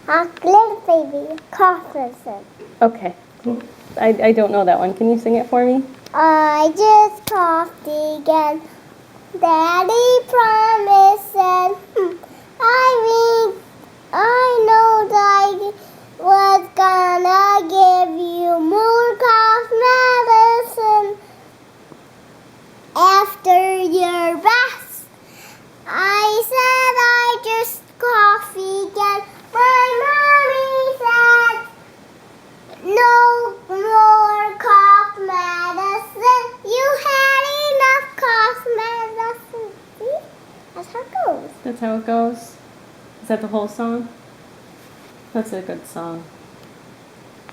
Little baby cough medicine. Okay. I don't know that one. Can you sing it for me? I just coughed again. Daddy promised and I know that I was gonna give you more cough medicine after your bath. I said I just coughed again. My mommy said no more cough medicine. You had enough cough medicine. See? That's how it goes. That's how it goes. Is that the whole song? That's a good song.